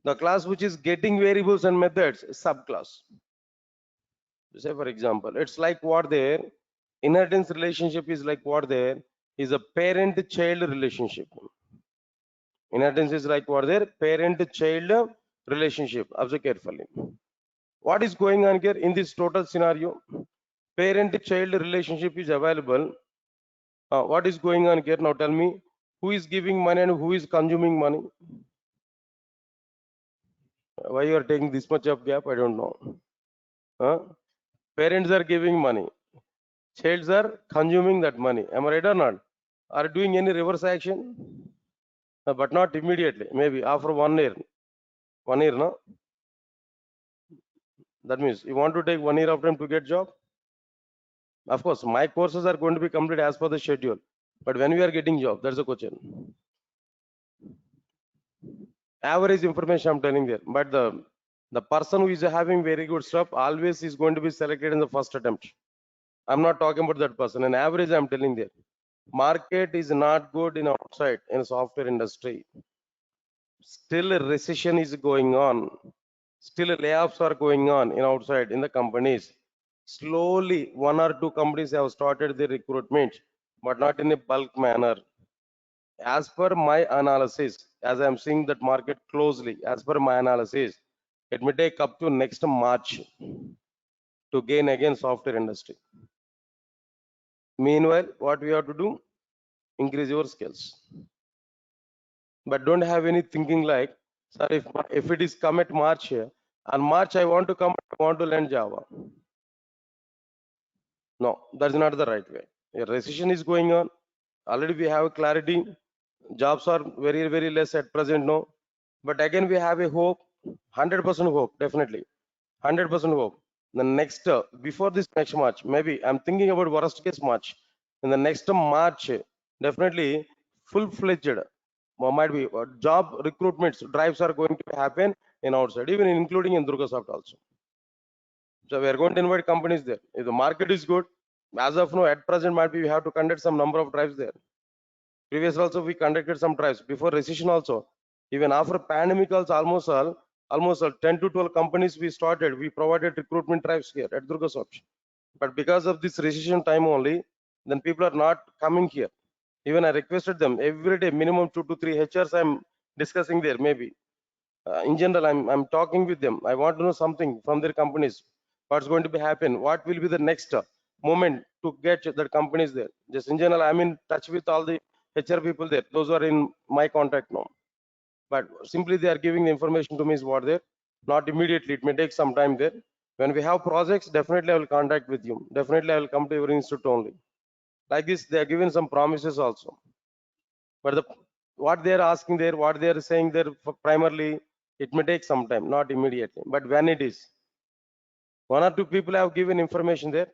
The class which is getting variables and methods, subclass. Say for example, it's like what there? Inheritance relationship is like what there? Is a parent-child relationship. Inheritance is like what there? Parent-child relationship. Observe carefully. What is going on here in this total scenario? Parent-child relationship is available. What is going on here? Now tell me, who is giving money and who is consuming money? Why you are taking this much of gap? I don't know. Parents are giving money. Childs are consuming that money. Am I right or not? Are doing any reverse action? But not immediately. Maybe after 1 year. 1 year, no? That means you want to take 1 year of time to get job? Of course, my courses are going to be complete as per the schedule. But when we are getting job, that's the question. Average information I'm telling there. But the The person who is having very good stuff always is going to be selected in the first attempt. I'm not talking about that person. In average, I'm telling there. Market is not good in outside in software industry. Still a recession is going on. Still layoffs are going on in outside in the companies. Slowly, one or two companies have started the recruitment, but not in a bulk manner. As per my analysis, as I'm seeing that market closely, as per my analysis, it may take up to next March to gain again software industry. Meanwhile, what we have to do? Increase your skills. But don't have any thinking like, sir, if it is come at March here, and March I want to come, I want to learn Java. No, that's not the right way. A recession is going on. Already we have clarity. Jobs are very, very less at present, no. But again, we have a hope, 100% hope, definitely. 100% hope. The next, before this next March, maybe I'm thinking about worst case March. In the next March, definitely full-fledged, might be job recruitments, drives are going to happen in outside, even including in Durgasoft also. So we are going to invite companies there. If the market is good, as of now, at present, might be we have to conduct some number of drives there. Previous also we conducted some drives before recession also. Even after pandemic also, almost 10 to 12 companies we started. We provided recruitment drives here at Durgasoft. But because of this recession time only, then people are not coming here. Even I requested them every day, minimum 2 to 3 HRs I'm discussing there maybe. In general, I'm talking with them. I want to know something from their companies. What's going to be happen? What will be the next moment to get the companies there? Just in general, I'm in touch with all the HR people there. Those are in my contact now. But simply they are giving the information to me is what there. Not immediately. It may take some time there. When we have projects, definitely I will contact with you. Definitely I will come to your institute only. Like this, they are giving some promises also. But what they are asking there, what they are saying there, primarily, it may take some time, not immediately. But when it is, one or two people have given information there,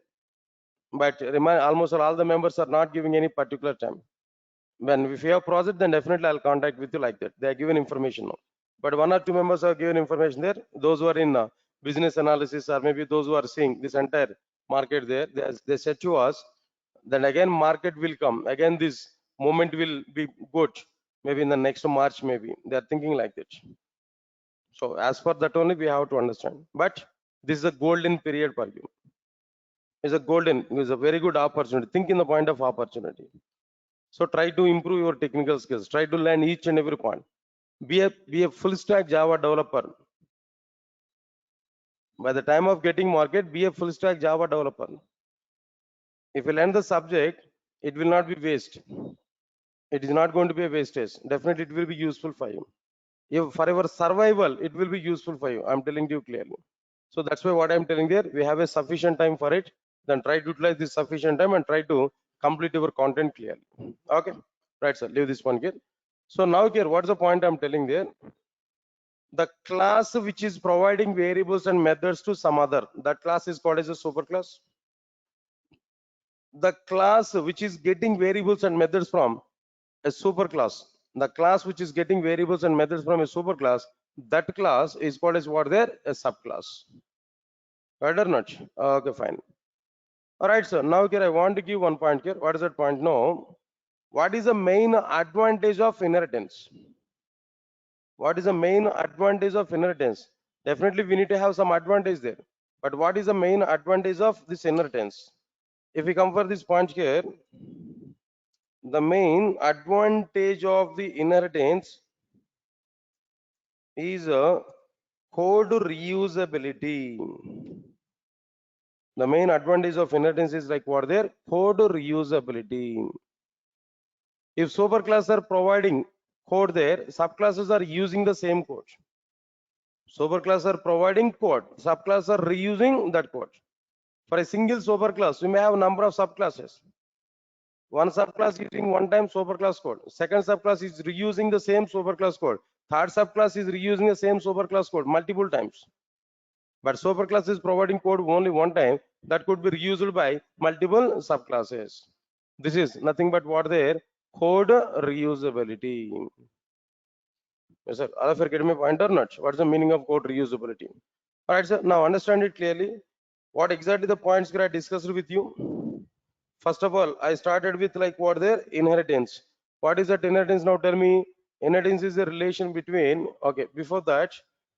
but remind almost all the members are not giving any particular time. When if you have project, then definitely I'll contact with you like that. They are given information now. But one or two members have given information there. Those who are in business analysis or maybe those who are seeing this entire market there, they said to us, then again market will come. Again this moment will be good. Maybe in the next March, maybe they are thinking like that. So as for that only we have to understand. But this is a golden period for you. It's a very good opportunity. Think in the point of opportunity. So try to improve your technical skills. Try to learn each and every point. Be a full stack Java developer. By the time of getting market, be a full stack Java developer. If you learn the subject, it will not be waste. It is not going to be a wastage. Definitely, it will be useful for you. If for your survival, it will be useful for you. I'm telling you clearly. So that's why what I'm telling there, we have a sufficient time for it. Then try to utilize this sufficient time and try to complete your content clearly. Okay, right, sir. Leave this one here. So now here, what's the point I'm telling there? The class which is providing variables and methods to some other, that class is called as a superclass. The class which is getting variables and methods from a superclass, the class which is getting variables and methods from a superclass, that class is called as what there? A subclass. Right or not? Okay, fine. All right, sir. Now here I want to give one point here. What is that point? No. What is the main advantage of inheritance? What is the main advantage of inheritance? Definitely we need to have some advantage there. But what is the main advantage of this inheritance? If we come for this point here, the main advantage of the inheritance is a code reusability. The main advantage of inheritance is like what there? Code reusability. If superclasses are providing code there, subclasses are using the same code. Superclasses are providing code, subclasses are reusing that code. For a single superclass, we may have a number of subclasses. One subclass using one time superclass code. Second subclass is reusing the same superclass code. Third subclass is reusing the same superclass code multiple times. But superclass is providing code only one time that could be reused by multiple subclasses. This is nothing but what there? Code reusability. Yes, sir. All of you are getting my point or not? What's the meaning of code reusability? All right, sir. Now understand it clearly. What exactly the points that I discussed with you? First of all, I started with like what their inheritance. What is that inheritance? Now tell me. Inheritance is a relation between. Okay, before that,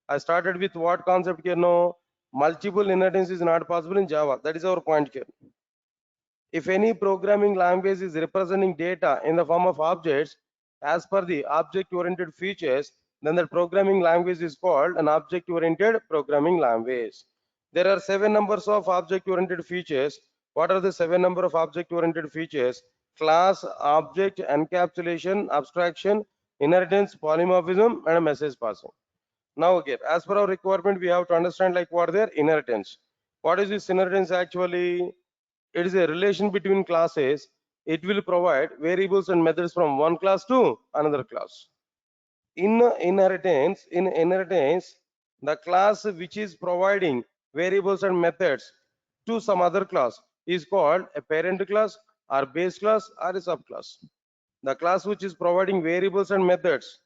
I started with what concept here? No, multiple inheritance is not possible in Java. That is our point here. If any programming language is representing data in the form of objects as per the object-oriented features, then the programming language is called an object-oriented programming language. There are 7 numbers of object-oriented features. What are the 7 number of object-oriented features? Class, object, encapsulation, abstraction, inheritance, polymorphism, and a message passing. Now, again, as per our requirement, we have to understand like what their inheritance. What is this inheritance actually? It is a relation between classes. It will provide variables and methods from one class to another class. In inheritance, the class which is providing variables and methods to some other class is called a parent class or base class or a subclass. The class which is providing variables and methods,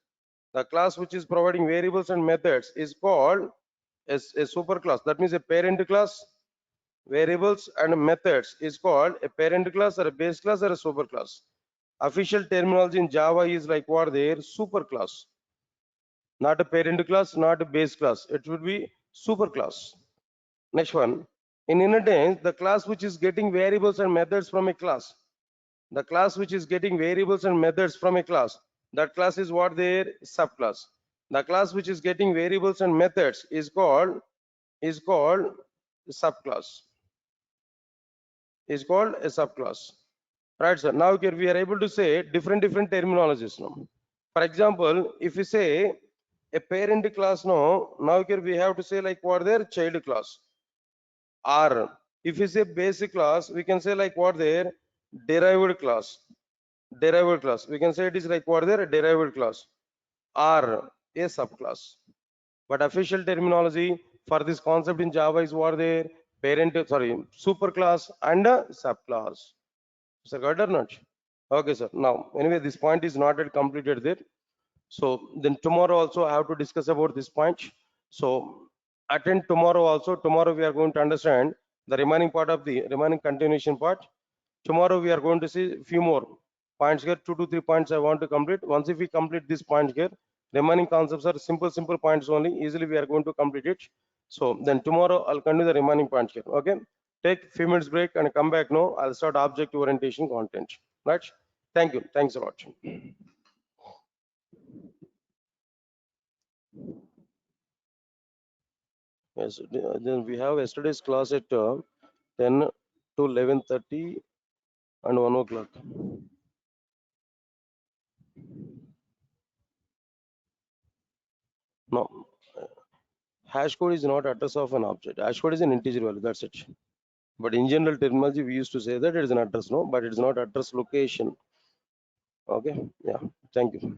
the class which is providing variables and methods is called a superclass. That means a parent class, variables and methods is called a parent class or a base class or a superclass. Official terminology in Java is like what there? Superclass. Not a parent class, not a base class. It would be superclass. Next one. In inheritance, the class which is getting variables and methods from a class. The class which is getting variables and methods from a class. That class is what there? Subclass. The class which is getting variables and methods is called subclass. Is called a subclass. Right, sir. Now here we are able to say different terminologies now. For example, if we say a parent class now here we have to say like what their child class. Or if we say basic class, we can say like what their derived class. Derived class. We can say it is like what their derived class or a subclass. But official terminology for this concept in Java is what their superclass and a subclass. Sir, got it or not? Okay, sir. Now, anyway, this point is not yet completed there. So then tomorrow also I have to discuss about this point. So attend tomorrow also. Tomorrow we are going to understand the remaining part of the remaining continuation part. Tomorrow we are going to see a few more points here, 2 to 3 points I want to complete. Once if we complete this point here, remaining concepts are simple points only. Easily we are going to complete it. So then tomorrow I'll continue the remaining point here. Okay. Take few minutes break and come back now. I'll start object orientation content. Right. Thank you. Thanks a lot. Yes, then we have yesterday's class at 10 to 11:30 and 1 o'clock. No, hash code is not address of an object. Hash code is an integer value. That's it. But in general terminology, we used to say that it is an address, no, but it is not address location. Okay. Yeah. Thank you.